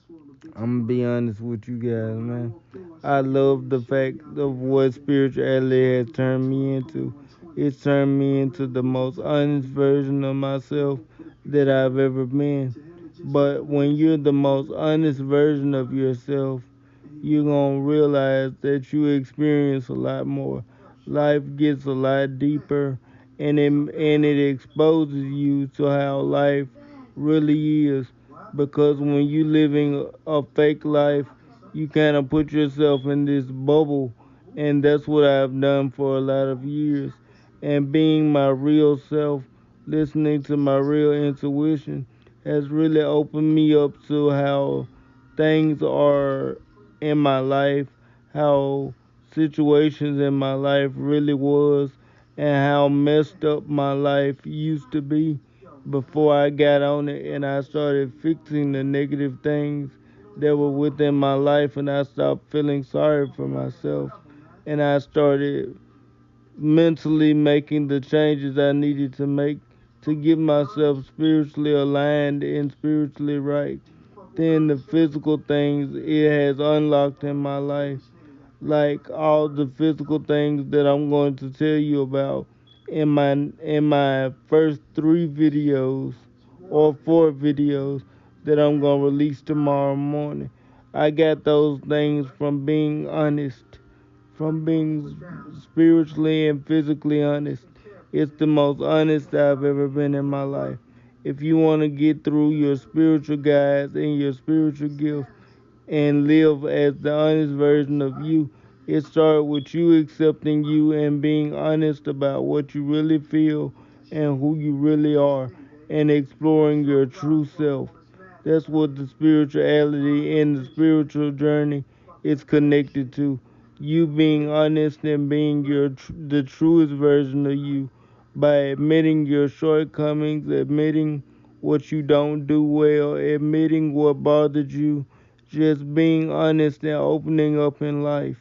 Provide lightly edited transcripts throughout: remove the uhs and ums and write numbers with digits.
I'm gonna be honest with you guys, man. I love the fact of what spirituality has turned me into. It's turned me into the most honest version of myself that I've ever been. But when you're the most honest version of yourself, you're gonna realize that you experience a lot more. Life gets a lot deeper, and it exposes you to how life really is. Because when you living a fake life, you kind of put yourself in this bubble, and that's what I've done for a lot of years. And being my real self, listening to my real intuition, has really opened me up to how things are in my life, how situations in my life really was, and how messed up my life used to be before I got on it and I started fixing the negative things that were within my life, and I stopped feeling sorry for myself, and I started mentally making the changes I needed to make to get myself spiritually aligned and spiritually right. Then the physical things it has unlocked in my life, like all the physical things that I'm going to tell you about in my first 3 videos or 4 videos that I'm gonna release tomorrow morning. I got those things from being honest, from being spiritually and physically honest. It's the most honest I've ever been in my life. If you want to get through your spiritual guides and your spiritual gifts and live as the honest version of you, it starts with you accepting you and being honest about what you really feel and who you really are and exploring your true self. That's what the spirituality and the spiritual journey is connected to. You being honest and being the truest version of you by admitting your shortcomings, admitting what you don't do well, admitting what bothered you, just being honest and opening up in life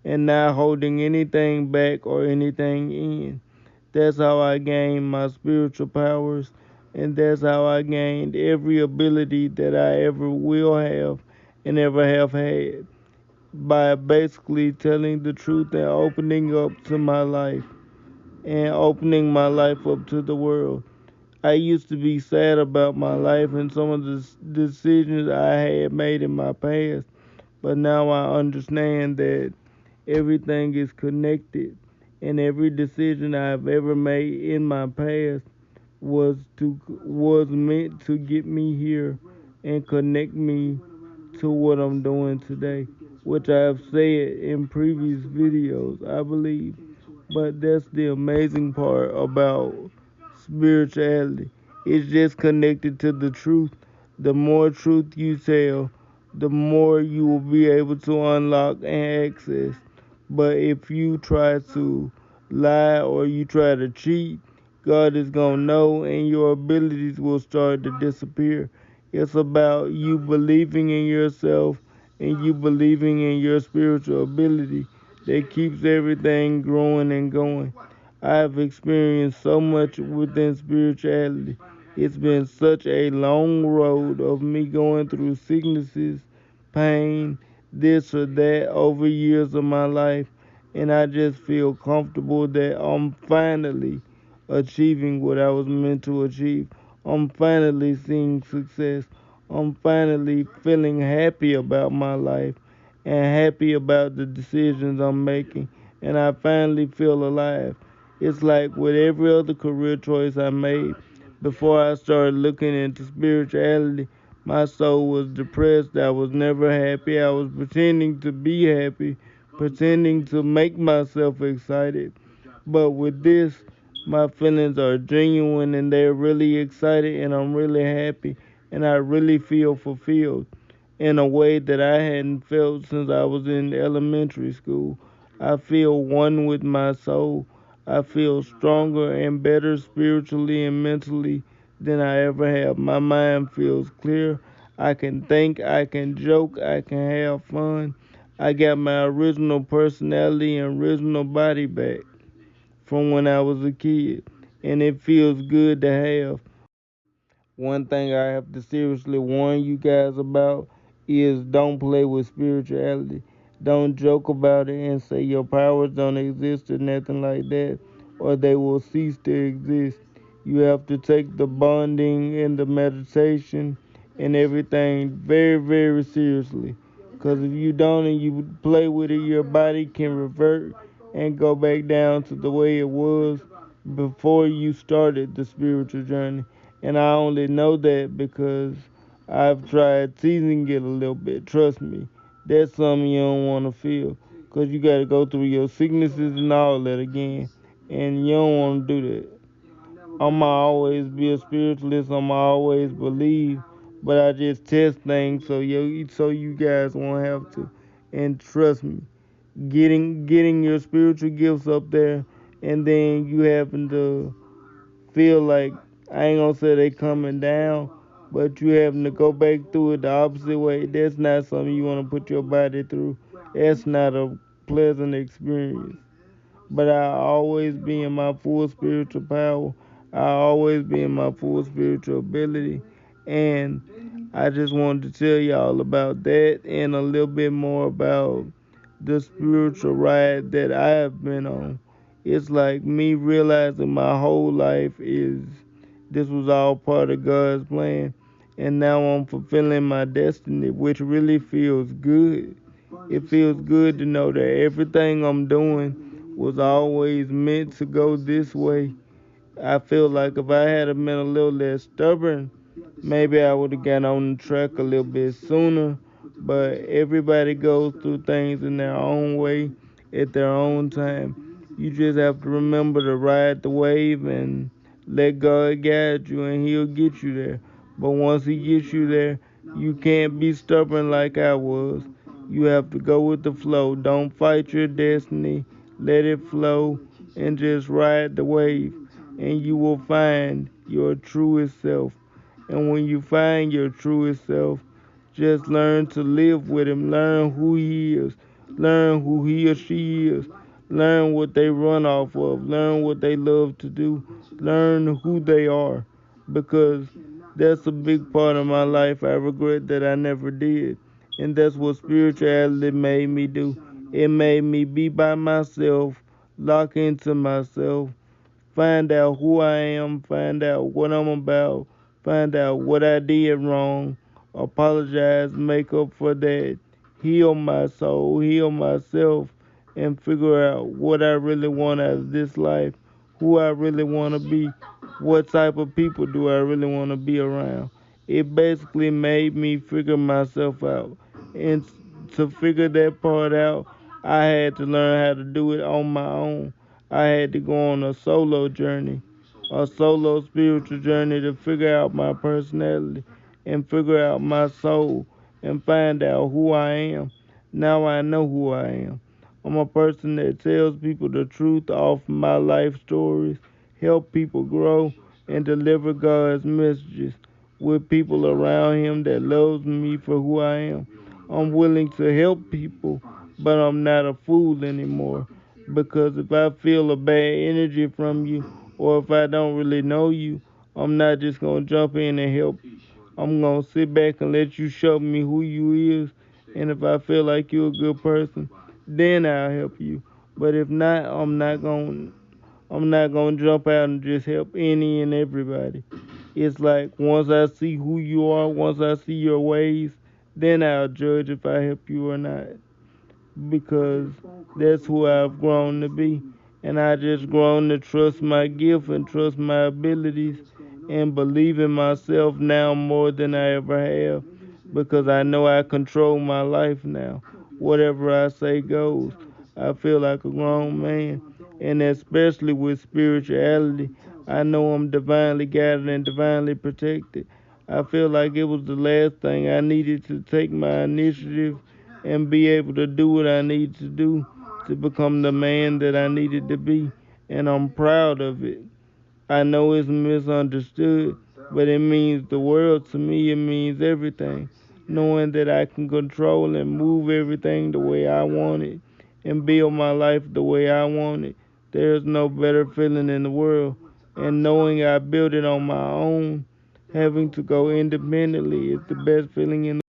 and not holding anything back or anything in. That's how I gained my spiritual powers, and that's how I gained every ability that I ever will have and ever have had by basically telling the truth and opening up to my life and opening my life up to the world. I used to be sad about my life and some of the decisions I had made in my past, but now I understand that everything is connected, and every decision I've ever made in my past was meant to get me here and connect me to what I'm doing today, which I've said in previous videos, I believe. But that's the amazing part about spirituality. It's just connected to the truth. The more truth you tell, the more you will be able to unlock and access. But if you try to lie or you try to cheat, God is going to know and your abilities will start to disappear. It's about you believing in yourself and you believing in your spiritual ability that keeps everything growing and going. I have experienced so much within spirituality. It's been such a long road of me going through sicknesses, pain, this or that over years of my life, and I just feel comfortable that I'm finally achieving what I was meant to achieve. I'm finally seeing success. I'm finally feeling happy about my life and happy about the decisions I'm making, and I finally feel alive. It's like with every other career choice I made, before I started looking into spirituality, my soul was depressed. I was never happy. I was pretending to be happy, pretending to make myself excited. But with this, my feelings are genuine and they're really excited, and I'm really happy, and I really feel fulfilled in a way that I hadn't felt since I was in elementary school. I feel one with my soul. I feel stronger and better spiritually and mentally than I ever have. My mind feels clear. I can think, I can joke, I can have fun. I got my original personality and original body back from when I was a kid, and it feels good to have. One thing I have to seriously warn you guys about is don't play with spirituality. Don't joke about it and say your powers don't exist or nothing like that, or they will cease to exist. You have to take the bonding and the meditation and everything very, very seriously. Because if you don't and you play with it, your body can revert and go back down to the way it was before you started the spiritual journey. And I only know that because I've tried teasing it a little bit. Trust me, that's something you don't want to feel. Because you got to go through your sicknesses and all that again. And you don't want to do that. I'ma always be a spiritualist. I'ma always believe. But I just test things so you guys won't have to. And trust me, getting your spiritual gifts up there and then you happen to feel like, I ain't gonna say they coming down, but you having to go back through it the opposite way. That's not something you want to put your body through. That's not a pleasant experience. But I always be in my full spiritual power. I always be in my full spiritual ability. And I just wanted to tell y'all about that and a little bit more about the spiritual ride that I have been on. It's like me realizing my whole life is this was all part of God's plan. And now I'm fulfilling my destiny, which really feels good. It feels good to know that everything I'm doing was always meant to go this way. I feel like if I had been a little less stubborn, maybe I would have got on the track a little bit sooner. But everybody goes through things in their own way, at their own time. You just have to remember to ride the wave and let God guide you, and He'll get you there. But once He gets you there, you can't be stubborn like I was. You have to go with the flow. Don't fight your destiny. Let it flow and just ride the wave, and you will find your truest self. And when you find your truest self, just learn to live with him. Learn who he is. Learn who he or she is. Learn what they run off of. Learn what they love to do. Learn who they are. Because that's a big part of my life I regret that I never did. And that's what spirituality made me do. It made me be by myself, lock into myself, find out who I am, find out what I'm about, find out what I did wrong, apologize, make up for that, heal my soul, heal myself, and figure out what I really want out of this life, who I really want to be, what type of people do I really want to be around. It basically made me figure myself out. And to figure that part out, I had to learn how to do it on my own. I had to go on a solo journey, a solo spiritual journey to figure out my personality and figure out my soul and find out who I am. Now I know who I am. I'm a person that tells people the truth off my life stories, help people grow, and deliver God's messages with people around him that loves me for who I am. I'm willing to help people, but I'm not a fool anymore. Because if I feel a bad energy from you, or if I don't really know you, I'm not just gonna jump in and help. I'm gonna sit back and let you show me who you is, and if I feel like you're a good person, then I'll help you. But if not, I'm not gonna jump out and just help any and everybody. It's like once I see who you are, once I see your ways, then I'll judge if I help you or not, because that's who I've grown to be. And I just grown to trust my gift and trust my abilities and believe in myself now more than I ever have, because I know I control my life now. Whatever I say goes. I feel like a grown man. And especially with spirituality, I know I'm divinely guided and divinely protected. I feel like it was the last thing I needed to take my initiative and be able to do what I need to do to become the man that I needed to be. And I'm proud of it. I know it's misunderstood, but it means the world to me. It means everything. Knowing that I can control and move everything the way I want it and build my life the way I want it. There's no better feeling in the world. And knowing I built it on my own, having to go independently is the best feeling in the world.